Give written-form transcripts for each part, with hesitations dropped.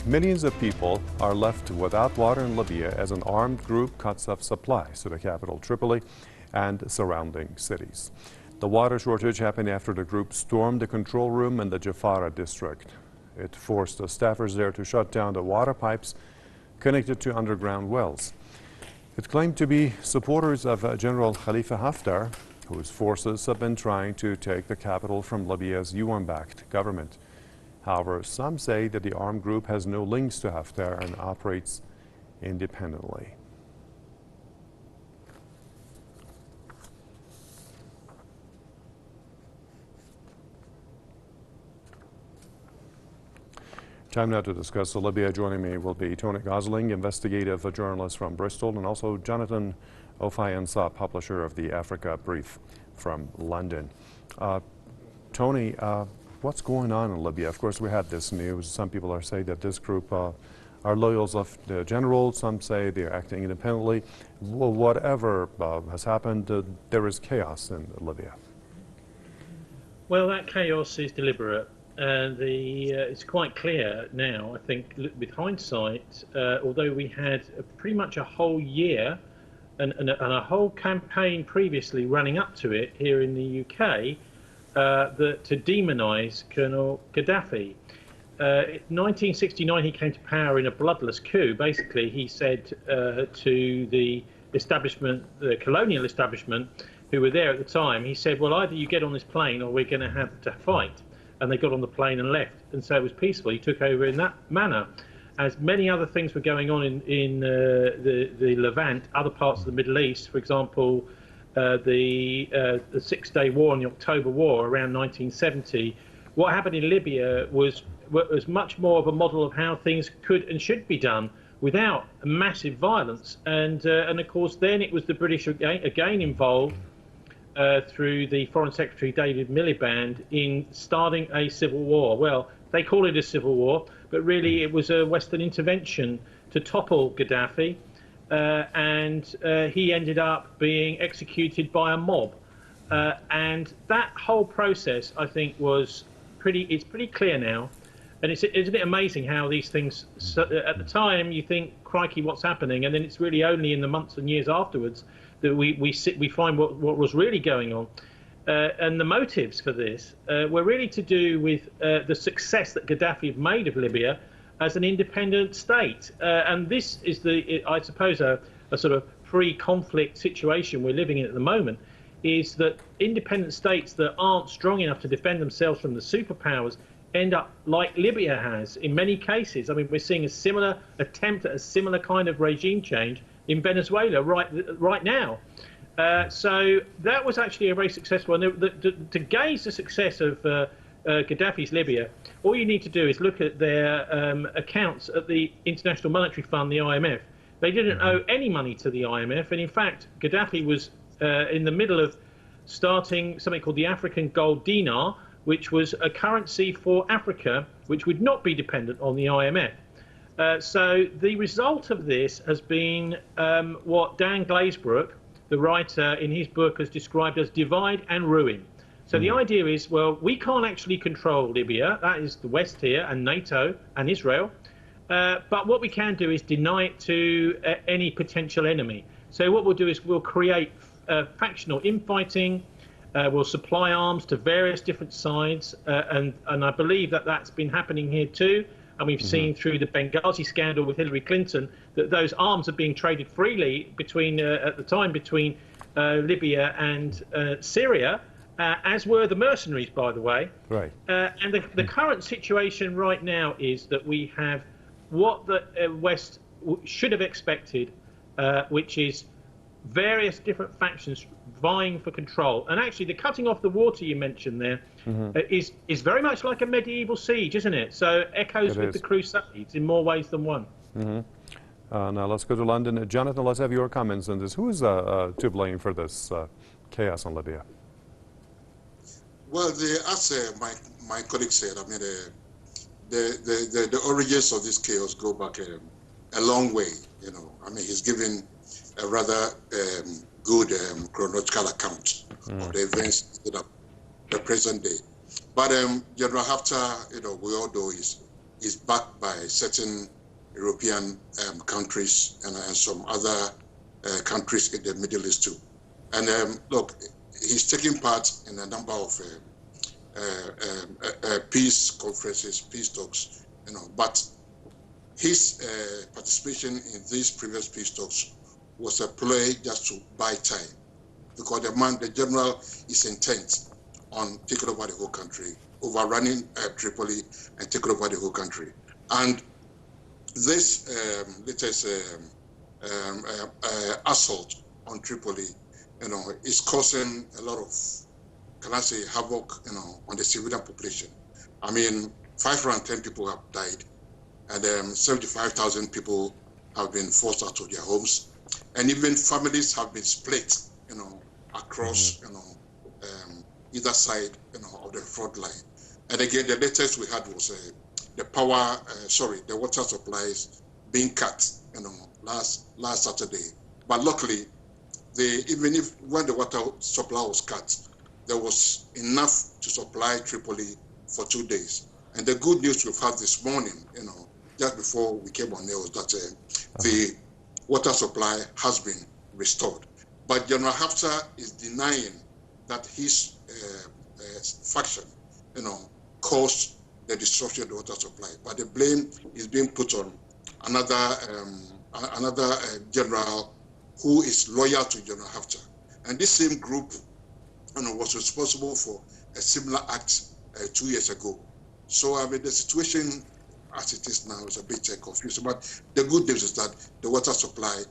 Millions of people are left without water in Libya as an armed group cuts off supplies to the capital Tripoli and surrounding cities. The water shortage happened after the group stormed the control room in the Sahara district. It forced the staffers there to shut down the water pipes connected to underground wells. It claimed to be supporters of General Khalifa Haftar, whose forces have been trying to take the capital from Libya's UN-backed government. However, some say that the armed group has no links to Haftar and operates independently. Time now to discuss Libya. Joining me will be Tony Gosling, investigative journalist from Bristol, and also Jonathan Ofayansa, publisher of the Africa Brief from London. Tony, what's going on in Libya? Of course, we had this news. Some people are saying that this group are loyals of the general. Some say they're acting independently. Well, whatever has happened, there is chaos in Libya. Well, that chaos is deliberate. It's quite clear now, I think, with hindsight, although we had pretty much a whole year and a whole campaign previously running up to it here in the UK to demonise Colonel Gaddafi. In 1969, he came to power in a bloodless coup. Basically, he said to the establishment, the colonial establishment, who were there at the time, he said, well, either you get on this plane or we're going to have to fight. And they got on the plane and left, and so it was peaceful. He took over in that manner. As many other things were going on in the Levant, other parts of the Middle East, for example, the Six-Day War and the October War around 1970. What happened in Libya was much more of a model of how things could and should be done without massive violence. And of course, then it was the British again involved. Through the Foreign Secretary David Miliband in starting a civil war. Well, they call it a civil war, but really it was a Western intervention to topple Gaddafi, and he ended up being executed by a mob. And that whole process, I think, it's pretty clear now. And it's a bit amazing how these things, at the time, you think, crikey, what's happening? And then it's really only in the months and years afterwards that we find what was really going on. And the motives for this were really to do with the success that Gaddafi had made of Libya as an independent state. And this is I suppose, a sort of pre-conflict situation we're living in at the moment, is that independent states that aren't strong enough to defend themselves from the superpowers end up like Libya has in many cases. I mean, we're seeing a similar attempt at a similar kind of regime change in Venezuela right now. So that was actually a very successful one. To gauge the success of Gaddafi's Libya, all you need to do is look at their accounts at the International Monetary Fund, the IMF. They didn't owe any money to the IMF, and in fact, Gaddafi was in the middle of starting something called the African gold dinar, which was a currency for Africa, which would not be dependent on the IMF. So the result of this has been what Dan Glazebrook, the writer, in his book has described as divide and ruin. So the idea is, well, we can't actually control Libya. That is the West here and NATO and Israel. But what we can do is deny it to any potential enemy. So what we'll do is we'll create factional infighting. We'll supply arms to various different sides. And I believe that that's been happening here too. And we've seen through the Benghazi scandal with Hillary Clinton that those arms are being traded freely between, at the time, between Libya and Syria, as were the mercenaries, by the way. Right. And the current situation right now is that we have what the West should have expected, which is various different factions vying for control. And actually, the cutting off the water you mentioned there is very much like a medieval siege, isn't it? So echoes with the Crusades in more ways than one. Now let's go to London. Jonathan, let's have your comments on this. Who is to blame for this chaos in Libya? Well, as my colleague said, I mean, the origins of this chaos go back a long way. You know, I mean, he's given a rather good chronological account of the events in the present day. But General Haftar, you know, we all know is is backed by certain European countries and some other countries in the Middle East too. And look, he's taking part in a number of peace conferences, peace talks, but his participation in these previous peace talks was a ploy just to buy time, because the general is intent on taking over the whole country, overrunning Tripoli and taking over the whole country. And this latest assault on Tripoli, is causing a lot of, can I say, havoc, on the civilian population. I mean, 510 people have died, and 75,000 people have been forced out of their homes, and even families have been split, across, either side, of the front line. And again, the latest we had was the water supplies being cut, last Saturday. But luckily, even if when the water supply was cut, there was enough to supply Tripoli for 2 days. And the good news we've had this morning, just before we came on air, was that the water supply has been restored. But General Haftar is denying that his faction, caused the destruction of the water supply. But the blame is being put on another general who is loyal to General Haftar. And this same group, was responsible for a similar act 2 years ago. So I mean, the situation as it is now is a bit confusing. But the good news is that the water supply,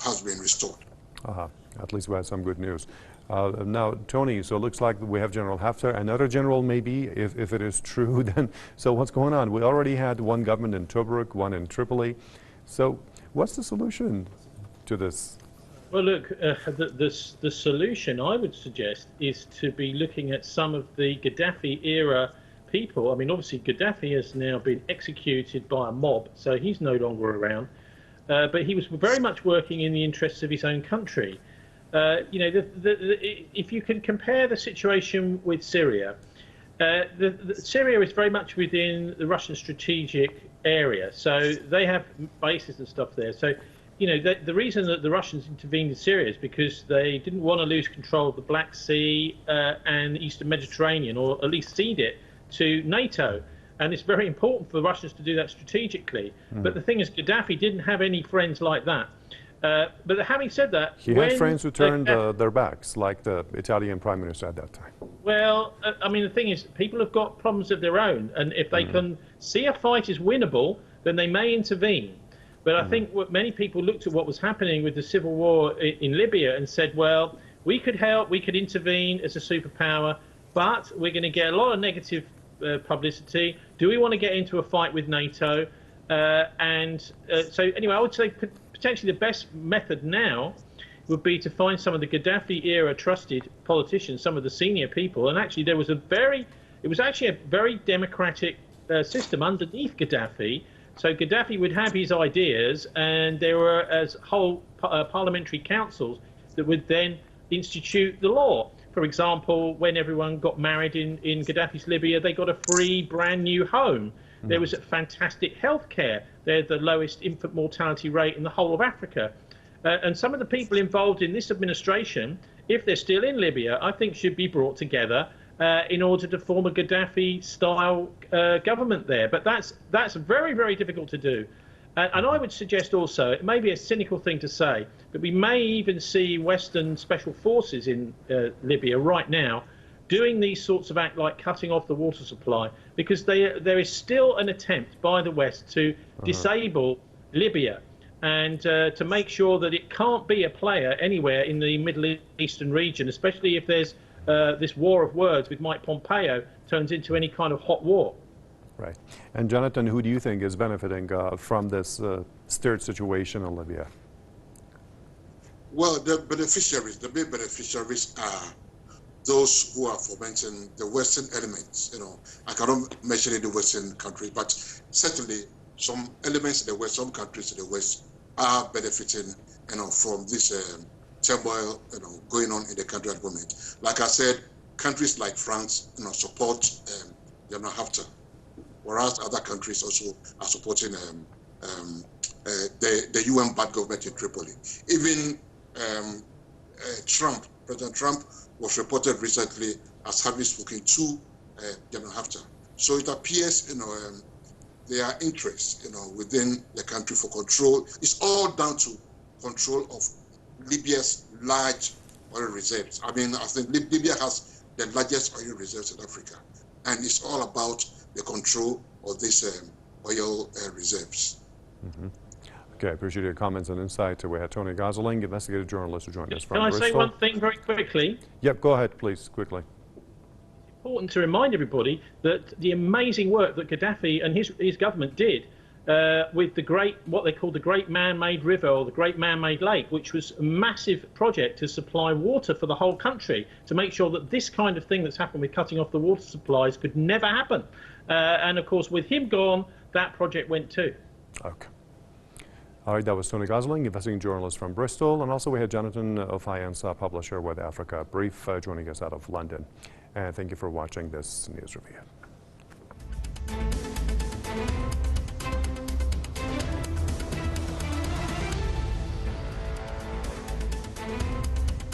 has been restored. At least we had some good news. Now, Tony, so it looks like we have General Haftar, another general maybe, if it is true, then, so what's going on? We already had one government in Tobruk, one in Tripoli. So what's the solution to this? Well, look, the solution I would suggest is to be looking at some of the Gaddafi era people. I mean, obviously Gaddafi has now been executed by a mob, so he's no longer around. But he was very much working in the interests of his own country. If you can compare the situation with Syria, Syria is very much within the Russian strategic area, so they have bases and stuff there. So, the reason that the Russians intervened in Syria is because they didn't want to lose control of the Black Sea and the Eastern Mediterranean, or at least cede it to NATO. And it's very important for the Russians to do that strategically. But the thing is, Gaddafi didn't have any friends like that. But having said that, he had friends who turned their backs, like the Italian Prime Minister at that time. Well, I mean, the thing is, people have got problems of their own, and if they can see a fight is winnable, then they may intervene. But I think what many people looked at what was happening with the civil war in Libya and said, well, we could help, we could intervene as a superpower, but we're going to get a lot of negative publicity. Do we want to get into a fight with NATO? So anyway, I would say potentially the best method now would be to find some of the Gaddafi era trusted politicians, some of the senior people. And actually it was actually a very democratic system underneath Gaddafi. So Gaddafi would have his ideas, and there were whole parliamentary councils that would then institute the law. For example, when everyone got married in Gaddafi's Libya, they got a free brand new home. There was fantastic healthcare. They had the lowest infant mortality rate in the whole of Africa. And some of the people involved in this administration, if they're still in Libya, I think should be brought together in order to form a Gaddafi-style government there. But that's very, very difficult to do. And I would suggest also, it may be a cynical thing to say, but we may even see Western special forces in Libya right now doing these sorts of acts like cutting off the water supply, because there is still an attempt by the West to disable Libya and to make sure that it can't be a player anywhere in the Middle Eastern region, especially if there's this war of words with Mike Pompeo turns into any kind of hot war. Right. And Jonathan, who do you think is benefiting from this stirred situation in Libya? Well, the main beneficiaries are those who are fomenting the Western elements. I cannot mention any Western country, but certainly some elements in the West, some countries in the West are benefiting, from this turmoil, going on in the country at the moment. Like I said, countries like France, support General Haftar. whereas other countries also are supporting the UN-backed government in Tripoli. Even President Trump was reported recently as having spoken to General Haftar. So it appears, their interests, within the country for control. It's all down to control of Libya's large oil reserves. I mean, I think Libya has the largest oil reserves in Africa, and it's all about the control of these oil reserves. Mm-hmm. Okay, I appreciate your comments and insight. We had Tony Gosling, investigative journalist, who joined us from Bristol. Can I say one thing very quickly? Yep, go ahead, please, quickly. It's important to remind everybody that the amazing work that Gaddafi and his government did with what they call the Great Man-Made River or the Great Man-Made Lake, which was a massive project to supply water for the whole country, to make sure that this kind of thing that's happened with cutting off the water supplies could never happen. And of course, with him gone, that project went too. Okay. All right, that was Tony Gosling, investigative journalist from Bristol, and also we had Jonathan Ofayansa, publisher with Africa Brief, joining us out of London. And thank you for watching this news review.